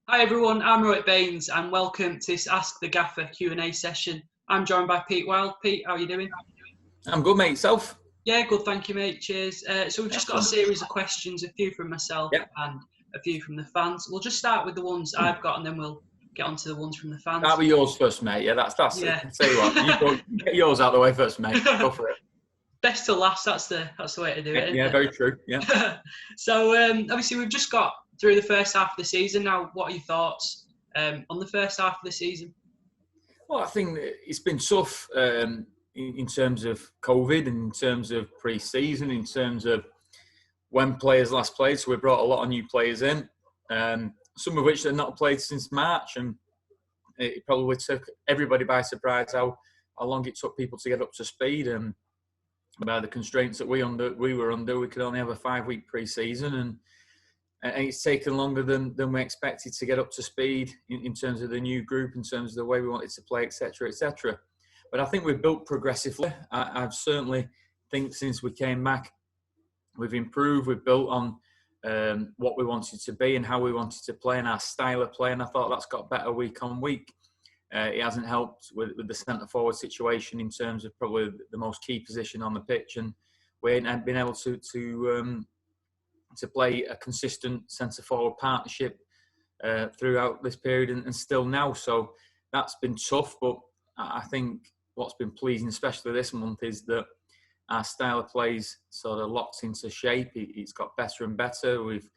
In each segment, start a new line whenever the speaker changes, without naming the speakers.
Hi everyone, I'm Rohit Baines and welcome to this Ask the Gaffer Q&A session. I'm joined by Pete Wild. Pete, how are you doing?
I'm good, mate. Yourself?
Yeah, good, thank you, mate. Cheers. So we've just got a series of questions, a few from myself
Yeah.
and a few from the fans. We'll just start with the ones I've got and then we'll get on to the ones from the fans.
That'll be yours first, mate. Yeah, that's
Yeah.
it. Tell you what, get yours out of the way first, mate. Go for it.
Best to last, that's the way to do it, isn't
Yeah,
it?
very true. Yeah.
So obviously we've just got through the first half of the season now. What are your thoughts on the first half of the season?
Well, I think it's been tough in terms of COVID, and in terms of pre-season, in terms of when players last played. So we brought a lot of new players in, some of which have not played since March, and it probably took everybody by surprise how long it took people to get up to speed. And by the constraints that we were under, we could only have a 5-week pre-season, and it's taken longer than we expected to get up to speed in terms of the new group, in terms of the way we wanted to play, etc., etc. But I think we've built progressively. I've certainly think since we came back, we've improved. We've built on what we wanted to be and how we wanted to play and our style of play, and I thought that's got better week on week. It hasn't helped with the centre forward situation in terms of probably the most key position on the pitch, and we ain't been able to play a consistent centre forward partnership throughout this period and still now. So that's been tough, but I think what's been pleasing, especially this month, is that our style of play's sort of locked into shape. It's got better and better. We've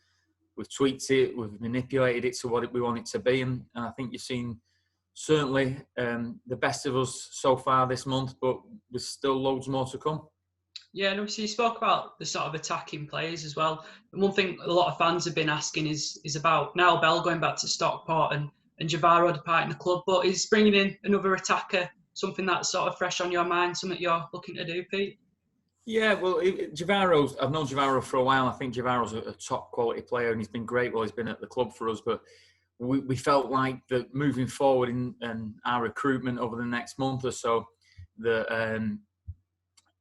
tweaked it, we've manipulated it to what we want it to be, and I think you've seen certainly the best of us so far this month, but there's still loads more to come.
Yeah, and obviously you spoke about the sort of attacking players as well. And one thing a lot of fans have been asking is about Niall Bell going back to Stockport and Javaro departing the club, but is bringing in another attacker something that's sort of fresh on your mind, something you're looking to do, Pete?
Yeah, well, I've known Javaro for a while. I think Javaro's a top quality player, and he's been great while he's been at the club for us. But we felt like that moving forward in our recruitment over the next month or so, that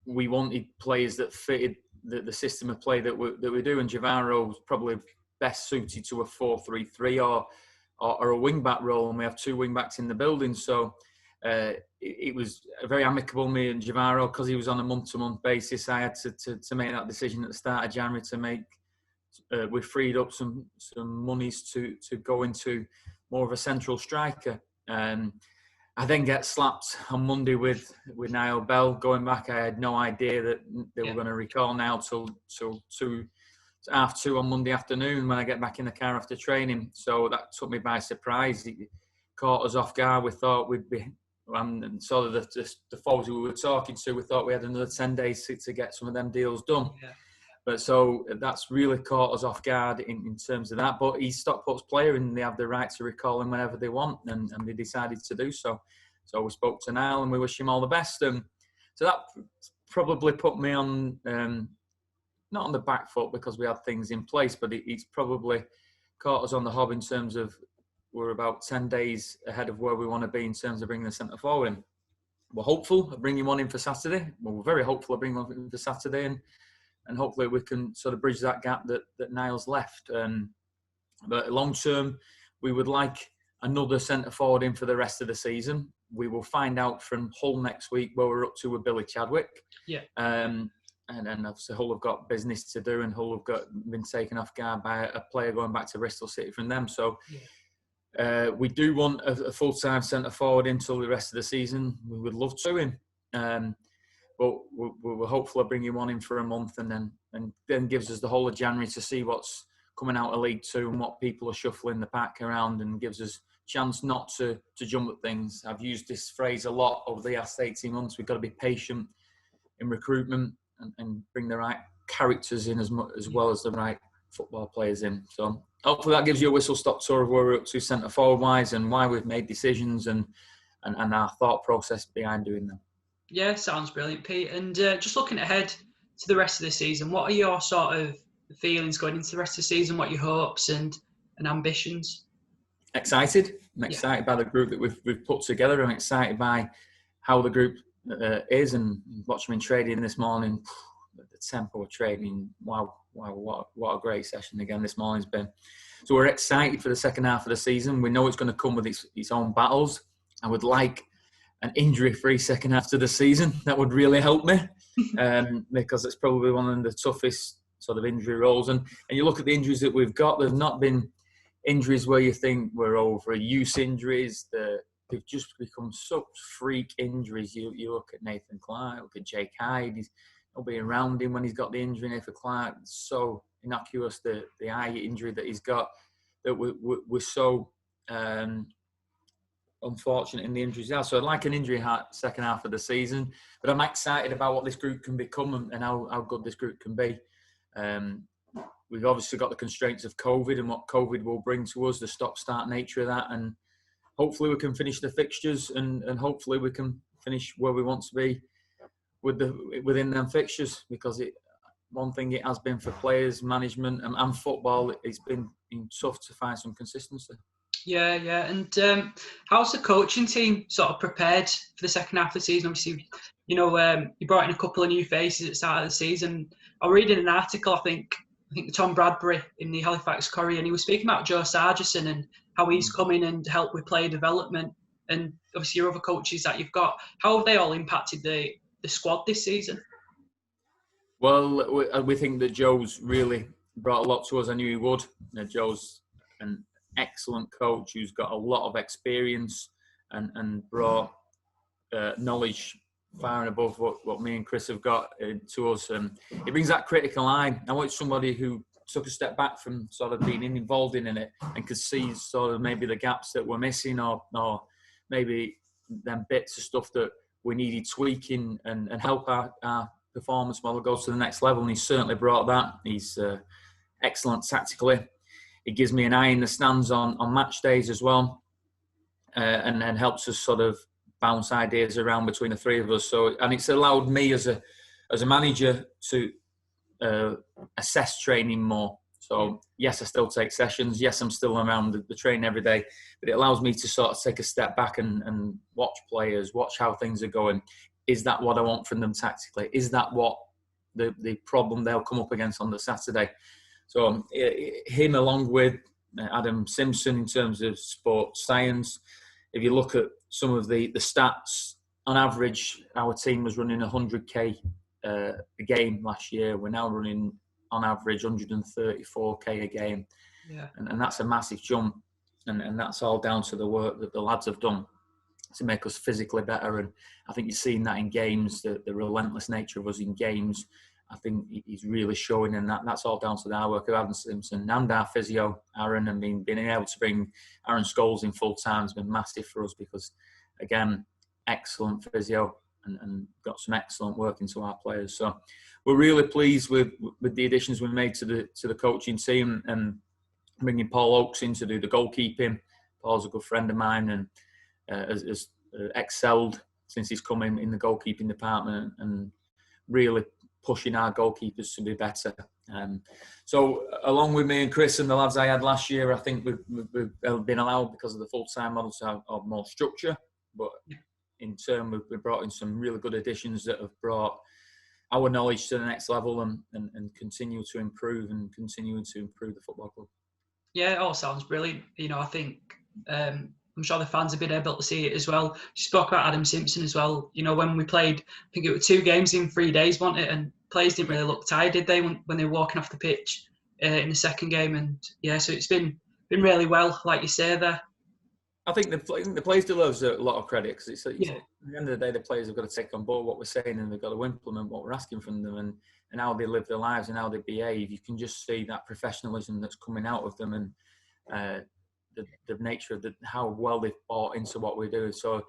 we wanted players that fitted the system of play that we do. And Javaro was probably best suited to a 4-3-3 or a wing back role, and we have 2 wing backs in the building. So it was very amicable, me and Javaro, because he was on a month-to-month basis. I had to make that decision at the start of January to make. We freed up some monies to go into more of a central striker. I then get slapped on Monday with Niall Bell going back. I had no idea that they were going to recall now till 2:30 on Monday afternoon when I get back in the car after training. So that took me by surprise. It caught us off guard. We thought we'd be, and sort of the forwards we were talking to, we thought we had another 10 days to get some of them deals done. Yeah. But so that's really caught us off guard in terms of that. But he's Stockport's player, and they have the right to recall him whenever they want, and they decided to do so. So we spoke to Niall and we wish him all the best. So that probably put me on, not on the back foot because we had things in place, but it's probably caught us on the hop in terms of we're about 10 days ahead of where we want to be in terms of bringing the centre forward in. We're hopeful of bringing one in for Saturday. Well, we're very hopeful of bringing one in for Saturday, and hopefully we can sort of bridge that gap that Niall's left. But long term, we would like another centre forward in for the rest of the season. We will find out from Hull next week where we're up to with Billy Chadwick. Yeah. And obviously Hull have got business to do, and Hull have been taken off guard by a player going back to Bristol City from them. So we do want a full-time centre forward until the rest of the season. We would love to him. But we're hopeful of bringing one in for a month, and then gives us the whole of January to see what's coming out of League Two and what people are shuffling the pack around, and gives us a chance not to jump at things. I've used this phrase a lot over the last 18 months. We've got to be patient in recruitment and bring the right characters in as well as the right football players in. So hopefully that gives you a whistle-stop tour of where we're up to centre forward-wise and why we've made decisions and our thought process behind doing them.
Yeah, sounds brilliant, Pete. And just looking ahead to the rest of the season, what are your sort of feelings going into the rest of the season? What are your hopes and ambitions?
Excited. I'm excited by the group that we've put together. I'm excited by how the group is, and watching them trading this morning. The tempo of trading, wow, what a great session again this morning's been. So we're excited for the second half of the season. We know it's going to come with its own battles. I would like an injury-free second half to the season. That would really help me, because it's probably one of the toughest sort of injury roles. And you look at the injuries that we've got, they've not been injuries where you think we're overuse injuries. They've just become such freak injuries. You look at Nathan Clark, look at Jake Hyde. He's not being around him when he's got the injury. Nathan Clark, it's so innocuous, the eye injury that he's got, that we're so unfortunate in the injuries now. So I'd like an injury second half of the season, but I'm excited about what this group can become and how good this group can be. We've obviously got the constraints of COVID and what COVID will bring to us, the stop-start nature of that, and hopefully we can finish the fixtures and hopefully we can finish where we want to be within them fixtures, because one thing it has been for players, management and football, it's been tough to find some consistency. Yeah.
And how's the coaching team sort of prepared for the second half of the season? Obviously, you brought in a couple of new faces at the start of the season. I was reading an article, I think Tom Bradbury in the Halifax Courier, and he was speaking about Joe Sargison and how he's come in and helped with player development, and obviously your other coaches that you've got. How have they all impacted the squad this season?
Well, we think that Joe's really brought a lot to us. I knew he would. Joe's an excellent coach who's got a lot of experience and brought knowledge far and above what me and Chris have got to us. He brings that critical eye. I want somebody who took a step back from sort of being involved in it and could see sort of maybe the gaps that we're missing or maybe them bits of stuff that we needed tweaking and help our performance model go to the next level. And he's certainly brought that. He's excellent tactically. It gives me an eye in the stands on match days as well, and helps us sort of bounce ideas around between the three of us. And it's allowed me as a manager to assess training more. So yes, I still take sessions. Yes, I'm still around the training every day, but it allows me to sort of take a step back and watch players, watch how things are going. Is that what I want from them tactically? Is that what the problem they'll come up against on the Saturday? So him along with Adam Simpson in terms of sports science. If you look at some of the stats, on average, our team was running 100k a game last year. We're now running on average 134k a game. Yeah. And that's a massive jump. And that's all down to the work that the lads have done to make us physically better. And I think you've seen that in games, the relentless nature of us in games. I think he's really showing, and that's all down to the hard work of Adam Simpson and our physio, Aaron. And being able to bring Aaron Scholes in full time has been massive for us because, again, excellent physio and got some excellent work into our players. So we're really pleased with the additions we made to the coaching team, and bringing Paul Oakes in to do the goalkeeping. Paul's a good friend of mine and has excelled since he's come in the goalkeeping department and really pushing our goalkeepers to be better. So along with me and Chris and the lads I had last year, I think we've been allowed, because of the full-time model, to have more structure. But in turn, we've brought in some really good additions that have brought our knowledge to the next level and continue to improve the football club.
Yeah, it all sounds brilliant. I think I'm sure the fans have been able to see it as well. You spoke about Adam Simpson as well. When we played, I think it was 2 games in 3 days, wasn't it? And players didn't really look tired, did they, when they were walking off the pitch in the second game? And yeah, so it's been really well, like you say there.
I think the players deserve a lot of credit, because at the end of the day, the players have got to take on board what we're saying, and they've got to implement what we're asking from them, and how they live their lives and how they behave. You can just see that professionalism that's coming out of them, and the nature of how well they've bought into what we do. So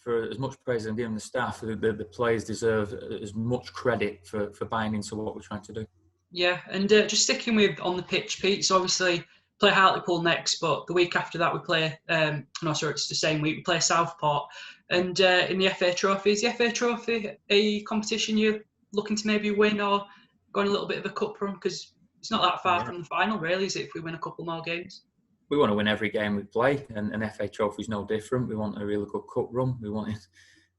for as much praise as I'm giving the staff, the players deserve as much credit for buying into what we're trying to do.
Yeah, and just sticking with on the pitch, Pete, so obviously play Hartlepool next, but the week after that we play, it's the same week, we play Southport. And in the FA Trophy, is the FA Trophy a competition you're looking to maybe win, or going a little bit of a cup run? Because it's not that far from the final, really, is it, if we win a couple more games?
We want to win every game we play, and an FA Trophy is no different. We want a really good cup run. We want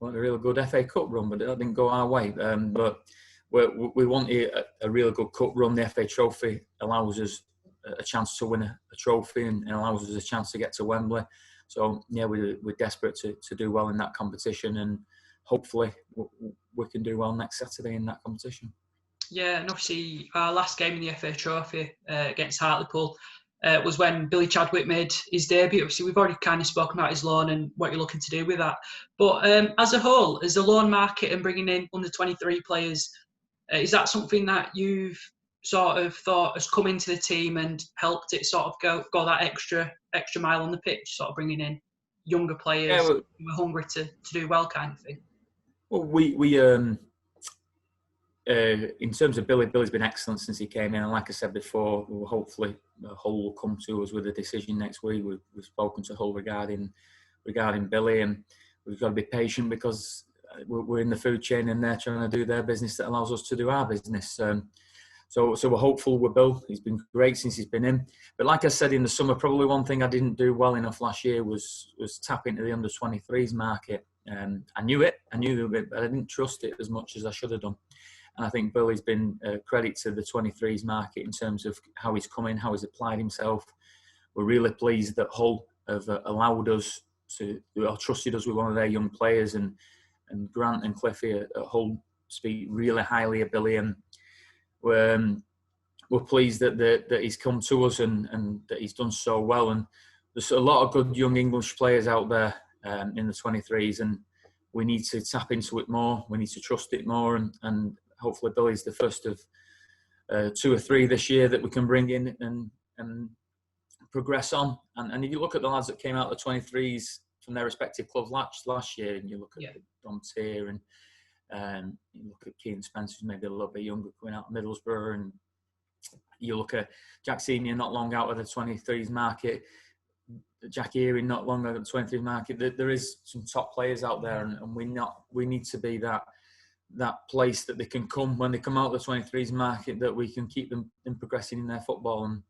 a really good FA Cup run, but that didn't go our way. But we want a really good cup run. The FA Trophy allows us a chance to win a trophy and allows us a chance to get to Wembley. So yeah, we're desperate to do well in that competition, and hopefully we can do well next Saturday in that competition.
Yeah, and obviously our last game in the FA Trophy against Hartlepool was when Billy Chadwick made his debut. Obviously, we've already kind of spoken about his loan and what you're looking to do with that. But as a whole, as the loan market and bringing in under 23 players, is that something that you've sort of thought has come into the team and helped it sort of go that extra mile on the pitch, sort of bringing in younger players who are hungry to do well, kind of thing?
Well, we in terms of Billy's been excellent since he came in, and like I said before, hopefully Hull will come to us with a decision next week. We've spoken to Hull regarding Billy, and we've got to be patient because we're in the food chain and they're trying to do their business that allows us to do our business. So we're hopeful with Bill. He's been great since he's been in. But like I said in the summer, probably one thing I didn't do well enough last year was tap into the under-23s market. I knew it, but I didn't trust it as much as I should have done. And I think Billy's been a credit to the 23s market in terms of how he's come in, how he's applied himself. We're really pleased that Hull have allowed us or trusted us with one of their young players, and Grant and Cliffy at Hull speak really highly of Billy, and we're pleased that he's come to us and that he's done so well. And there's a lot of good young English players out there in the 23s, and we need to tap into it more. We need to trust it more, and hopefully Billy's the first of 2 or 3 this year that we can bring in and progress on. And if you look at the lads that came out of the 23s from their respective clubs last year, and you look at Dom Tier and you look at Keane Spencer, who's maybe a little bit younger, coming out of Middlesbrough, and you look at Jack Senior not long out of the 23s market, Jack Earing not long out of the 23s market. There is some top players out there, and we need to be that place that they can come when they come out of the 23s market, that we can keep them in progressing in their football. And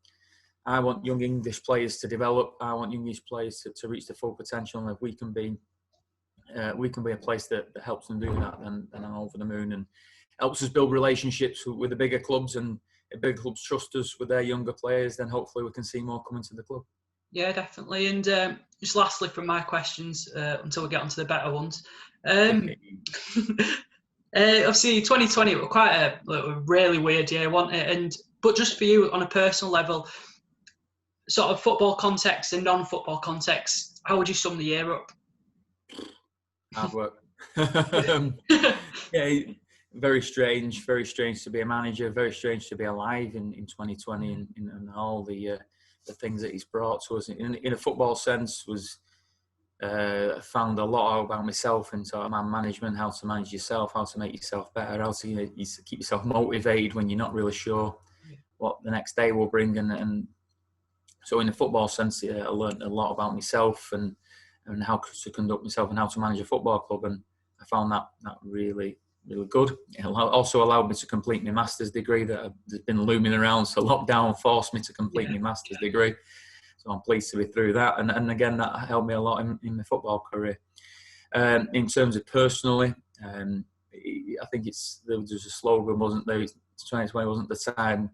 I want young English players to develop. I want young English players to reach their full potential. And if we can be a place that helps them do that, then I'm over the moon, and helps us build relationships with the bigger clubs, and if big clubs trust us with their younger players, then hopefully we can see more coming to the club. Yeah,
definitely. And just lastly from my questions, until we get onto the better ones. Obviously, 2020 was quite a really weird year, wasn't it? But just for you, on a personal level, sort of football context and non-football context, how would you sum the year up?
Hard work. Yeah, very strange to be a manager, very strange to be alive in 2020 and all the things that he's brought to us. In a football sense, was found a lot about myself in sort of man management, how to manage yourself, how to make yourself better, how to keep yourself motivated when you're not really sure what the next day will bring. And so in the football sense, I learned a lot about myself and how to conduct myself and how to manage a football club. And I found that really, really good. It also allowed me to complete my master's degree that has been looming around. So lockdown forced me to complete my master's degree. So I'm pleased to be through that. And again, that helped me a lot in my football career. In terms of personally, I think there was a slogan, wasn't there? 2020 wasn't the time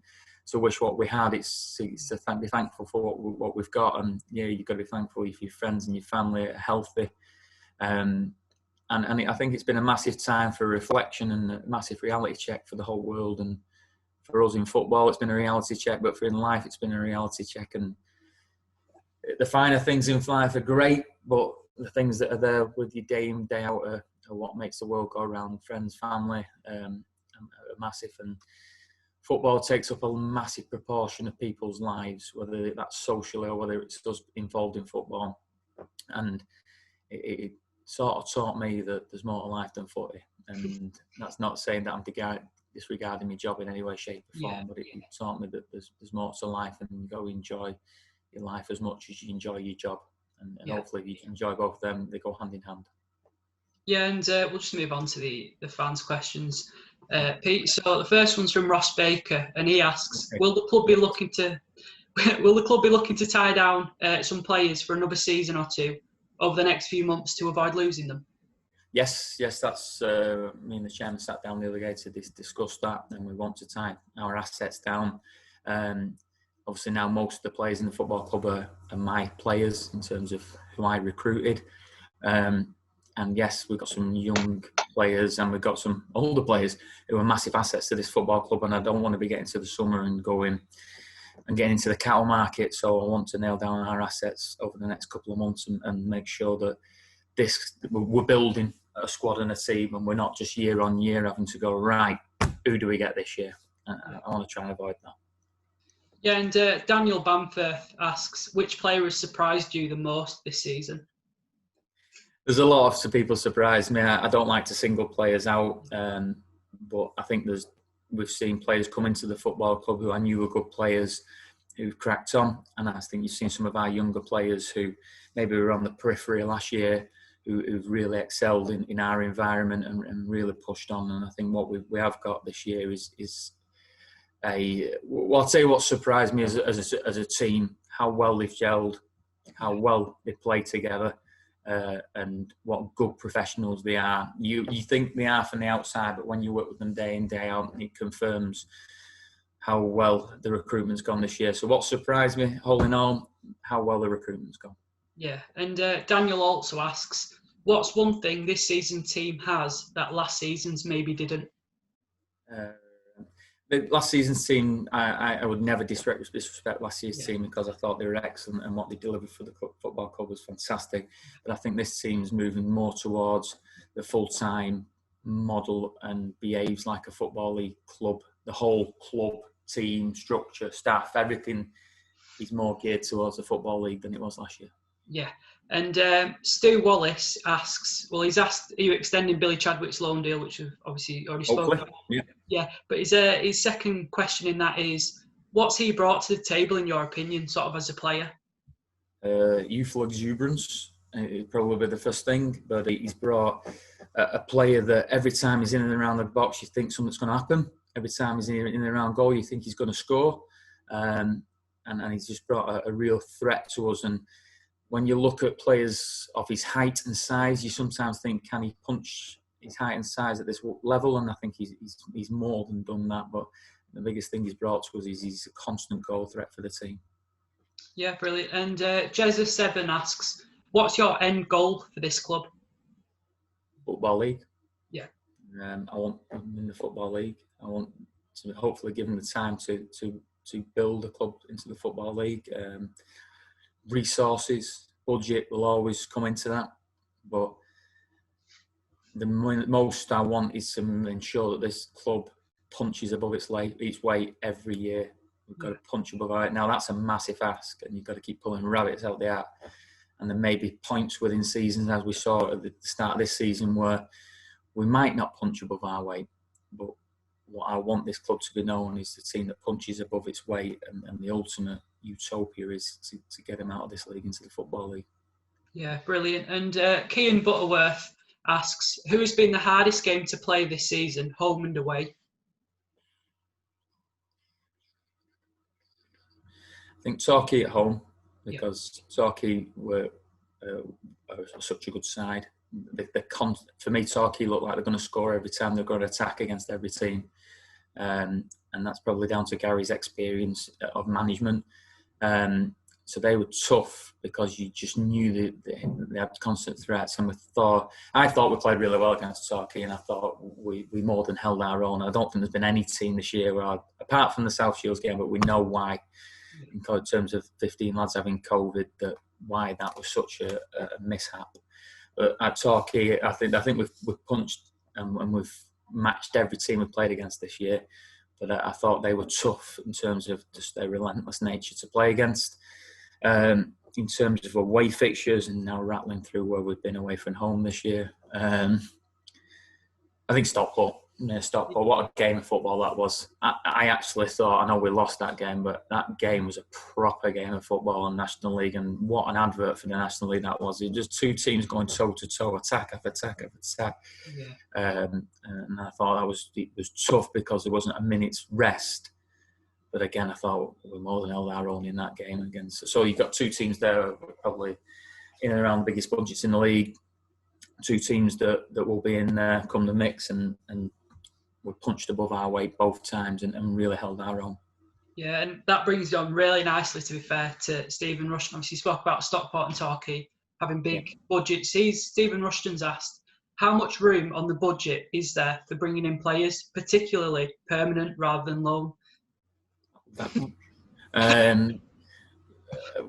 to wish what we had. It's to be thankful for what we've got. And yeah, you've got to be thankful if your friends and your family are healthy. And I think it's been a massive time for reflection and a massive reality check for the whole world. And for us in football, it's been a reality check, but for in life, it's been a reality check. And the finer things in life are great, but the things that are there with you day in, day out are what makes the world go around. Friends, family, are massive. And football takes up a massive proportion of people's lives, whether that's socially or whether it's just involved in football. And it sort of taught me that there's more to life than footy. And that's not saying that I'm disregarding my job in any way, shape or form, but it taught me that there's more to life, and you go enjoy your life as much as you enjoy your job. And hopefully if you enjoy both of them, they go hand in hand.
Yeah, and we'll just move on to the fans' questions. Pete, so the first one's from Ross Baker, and he asks, will the club be looking to tie down some players for another season or two over the next few months to avoid losing them?
Yes, that's me and the chairman sat down the other day to discuss that, and we want to tie our assets down. obviously now most of the players in the football club are my players in terms of who I recruited. And yes, we've got some young players and we've got some older players who are massive assets to this football club. And I don't want to be getting to the summer and going and getting into the cattle market. So I want to nail down our assets over the next couple of months and make sure that we're building a squad and a team, and we're not just year on year having to go, right, who do we get this year? I want to try and avoid that.
Yeah, and Daniel Bamforth asks, which player has surprised you the most this season?
There's a lot of people surprise me. I don't like to single players out, but I think we've seen players come into the football club who I knew were good players who've cracked on, and I think you've seen some of our younger players who maybe were on the periphery last year who've really excelled in our environment and really pushed on. And I think what we have got this year is well, I'll tell you what surprised me as a team, how well they've gelled, how well they play together. And what good professionals they are. You think they are from the outside, but when you work with them day in, day out, it confirms how well the recruitment's gone this year. So what surprised me, all in all, how well the recruitment's gone.
Yeah, and Daniel also asks, what's one thing this season team has that last season's maybe didn't?
The last season's team, I would never disrespect last year's team because I thought they were excellent and what they delivered for the football club was fantastic. But I think this team's moving more towards the full-time model and behaves like a Football League club. The whole club, team, structure, staff, everything is more geared towards the Football League than it was last year.
Yeah. And Stu Wallace asks, well, he's asked, are you extending Billy Chadwick's loan deal, which we've obviously already spoken about? Yeah. But his second question in that is, what's he brought to the table, in your opinion, sort of as a player?
Youthful exuberance is probably the first thing, but he's brought a player that every time he's in and around the box, you think something's going to happen. Every time he's in and around goal, you think he's going to score. And he's just brought a real threat to us. And when you look at players of his height and size, you sometimes think, can he punch his height and size at this level? And I think he's more than done that. But the biggest thing he's brought to us is he's a constant goal threat for the team.
Yeah, brilliant. And Jezza7 asks, what's your end goal for this club?
Football League.
Yeah.
I want them in the Football League. I want to hopefully give them the time to build a club into the Football League. Resources, budget will always come into that, but the most I want is to ensure that this club punches above its weight every year. We've got to punch above it. Now that's a massive ask, and you've got to keep pulling rabbits out the hat. And there may be points within seasons, as we saw at the start of this season, where we might not punch above our weight. But what I want this club to be known is the team that punches above its weight, and the ultimate utopia is to get them out of this league into the Football League.
Yeah, brilliant. And Cian Butterworth asks, who has been the hardest game to play this season, home and away?
I think Torquay at home, because Torquay were such a good side. For me, Torquay look like they're going to score every time they're going to attack against every team. And that's probably down to Gary's experience of management. So they were tough because you just knew they had constant threats. And I thought we played really well against Torquay, and I thought we more than held our own. I don't think there's been any team this year where, apart from the South Shields game, but we know why, in terms of 15 lads having COVID, why that was such a mishap. But at Torquay, I think we've punched and we've matched every team we've played against this year. But I thought they were tough in terms of just their relentless nature to play against. In terms of away fixtures, and now rattling through where we've been away from home this year, I think Stockport. Stockport, what a game of football that was. I actually thought, I know we lost that game, but that game was a proper game of football in National League, and what an advert for the National League that was. It was just two teams going toe-to-toe, attack after attack after attack. Yeah. And I thought it was tough because there wasn't a minute's rest. But again, I thought we more than held our own in that game against. So you've got two teams there, probably in and around the biggest budgets in the league. Two teams that will be in there come the mix, and we punched above our weight both times and really held our own.
Yeah, and that brings you on really nicely, to be fair, to Stephen Rushton. Obviously, you spoke about Stockport and Torquay having
Yeah.
big budgets. Stephen Rushton's asked, how much room on the budget is there for bringing in players, particularly permanent rather than loan?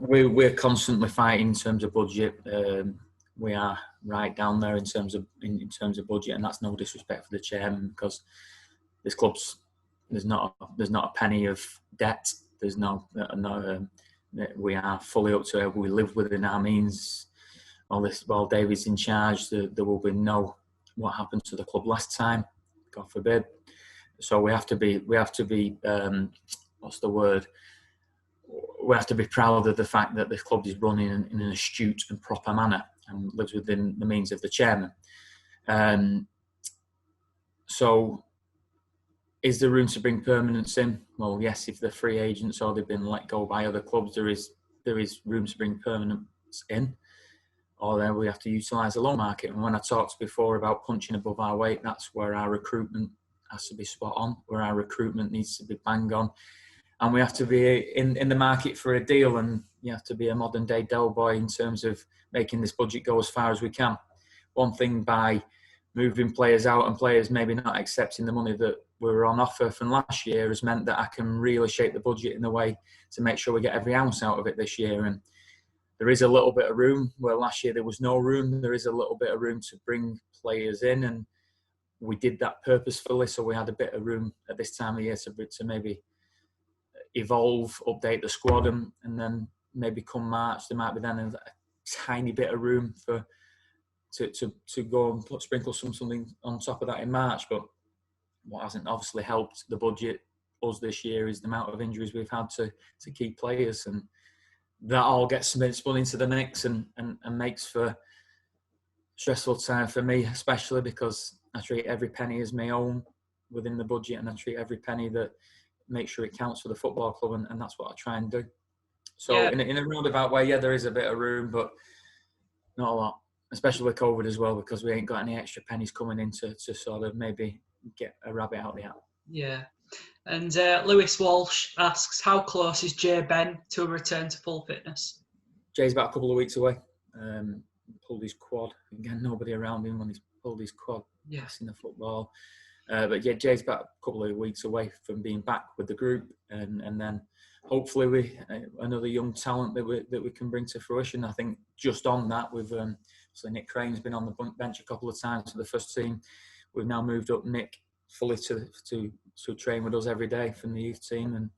We're constantly fighting in terms of budget. We are right down there in terms of budget, and that's no disrespect for the chairman, because this club's there's not a penny of debt. There's we are fully up to it. We live within our means. While David's in charge, there will be no what happened to the club last time, God forbid. So we have to be what's the word? We have to be proud of the fact that this club is run in an astute and proper manner and lives within the means of the chairman. So, is there room to bring permanents in? Well, yes, if they're free agents or they've been let go by other clubs, there is room to bring permanents in. Or then we have to utilise the loan market. And when I talked before about punching above our weight, that's where our recruitment has to be spot on, where our recruitment needs to be bang on. And we have to be in the market for a deal, and you have to be a modern day Del Boy in terms of making this budget go as far as we can. One thing by moving players out and players maybe not accepting the money that were on offer from last year has meant that I can really shape the budget in a way to make sure we get every ounce out of it this year. And there is a little bit of room where last year there was no room. There is a little bit of room to bring players in, and we did that purposefully. So we had a bit of room at this time of year to maybe evolve, update the squad, and then maybe come March there might be then a tiny bit of room for to go and sprinkle something on top of that in March. But what hasn't obviously helped the budget us this year is the amount of injuries we've had to key players, and that all gets spun into the mix and makes for stressful time for me, especially because I treat every penny as my own within the budget, and I treat every penny that make sure it counts for the football club, and that's what I try and do. So
Yeah.
in a roundabout way, yeah, there is a bit of room, but not a lot, especially with COVID as well, because we ain't got any extra pennies coming in to sort of maybe get a rabbit out of the hat.
Yeah. And Lewis Walsh asks, how close is Jay Ben to a return to full fitness?
Jay's about a couple of weeks away. Pulled his quad. Again, nobody around him when he's pulled his quad, passing the football. But yeah, Jay's about a couple of weeks away from being back with the group, and then hopefully we another young talent that we can bring to fruition. I think just on that, we've so Nick Crane's been on the bench a couple of times for the first team. We've now moved up Nick fully to train with us every day from the youth team, and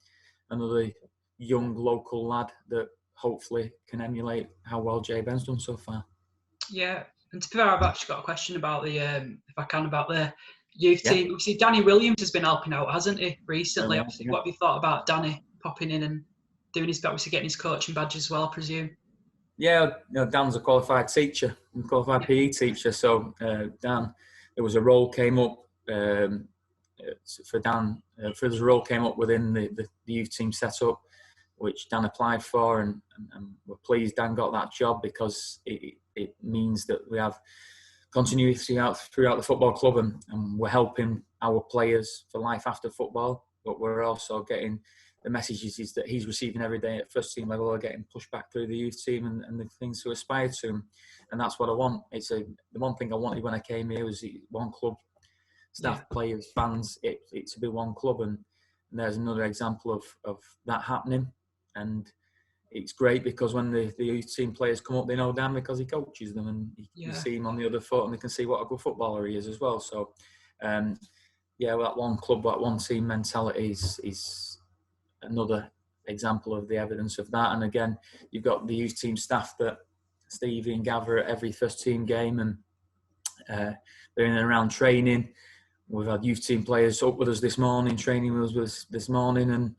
another young local lad that hopefully can emulate how well Jay Ben's done so far.
Yeah, and to be fair, I've actually got a question about the if I can, about the youth team. Obviously, Danny Williams has been helping out, hasn't he, recently? Obviously, what have you thought about Danny popping in and doing his bit, obviously getting his coaching badge as well, I presume?
Yeah, Dan's a qualified teacher, qualified PE teacher. So Dan, there was a role came up for Dan. There's a role came up within the youth team setup, which Dan applied for, and we're pleased Dan got that job, because it means that we have continuity throughout the football club, and we're helping our players for life after football, but we're also getting the messages is that he's receiving every day at first team level are getting pushed back through the youth team and the things to aspire to, and that's what I want. The one thing I wanted when I came here was one club, staff, players, fans, it to be one club, and there's another example of that happening. And it's great because when the youth team players come up, they know Dan because he coaches them, and you see him on the other foot, and they can see what a good footballer he is as well. So, that one club, that one team mentality is another example of the evidence of that. And again, you've got the youth team staff that Stevie and Gaffer at every first team game, and they're in and around training. We've had youth team players up with us this morning, training with us this morning, and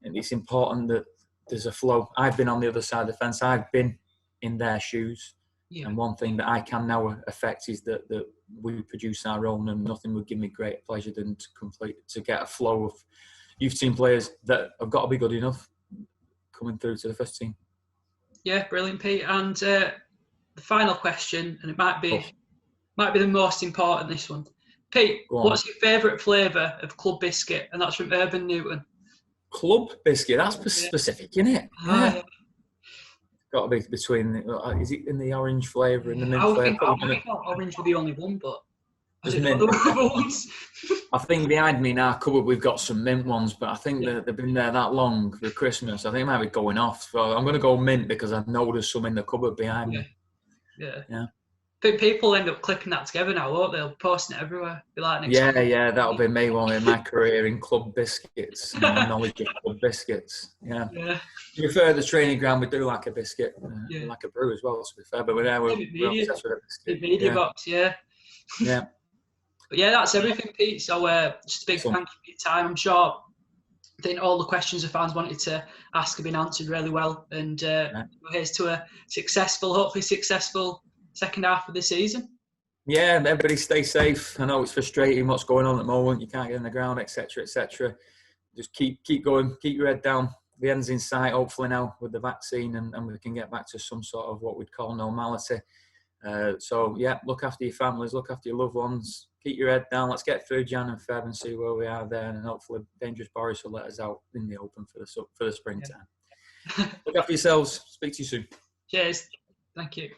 it's important that there's a flow. I've been on the other side of the fence. I've been in their shoes. Yeah. And one thing that I can now affect is that we produce our own, and nothing would give me greater pleasure than to get a flow of youth team players that have got to be good enough coming through to the first team.
Yeah, brilliant, Pete. And the final question, and it might be the most important, this one. Pete, what's your favourite flavour of Club Biscuit? And that's from Urban Newton.
Club biscuit. That's specific, isn't it?
Yeah.
Got to be between. Is it in the orange flavour and the mint
I
flavour?
thought orange were the only one, but I
There's
didn't know
mint.
there were other ones.
I think behind me in our cupboard we've got some mint ones, but I think that they've been there that long for Christmas. I think they might be going off. So I'm going to go mint because I know there's some in the cupboard behind me.
Yeah.
Yeah.
But people end up clipping that together now, won't they? They'll posting it everywhere. Be like
That'll be me one in my career in club biscuits and my knowledge of club biscuits. Yeah. To be fair, the training ground, we do like a biscuit, like a brew as well, to be fair. But we're obsessed with a biscuit.
Media box,
Yeah.
But yeah, that's everything, Pete. So just a big thank you for your time. I'm sure I think all the questions the fans wanted to ask have been answered really well. And here's to a hopefully successful second half of the season.
Yeah, everybody stay safe. I know it's frustrating what's going on at the moment. You can't get in the ground, etc., etc. Just keep going, keep your head down. The end's in sight, hopefully now with the vaccine, and we can get back to some sort of what we'd call normality. So look after your families, look after your loved ones. Keep your head down. Let's get through Jan and Feb and see where we are there, and hopefully Dangerous Boris will let us out in the open for the springtime. Look after yourselves. Speak to you soon.
Cheers. Thank you.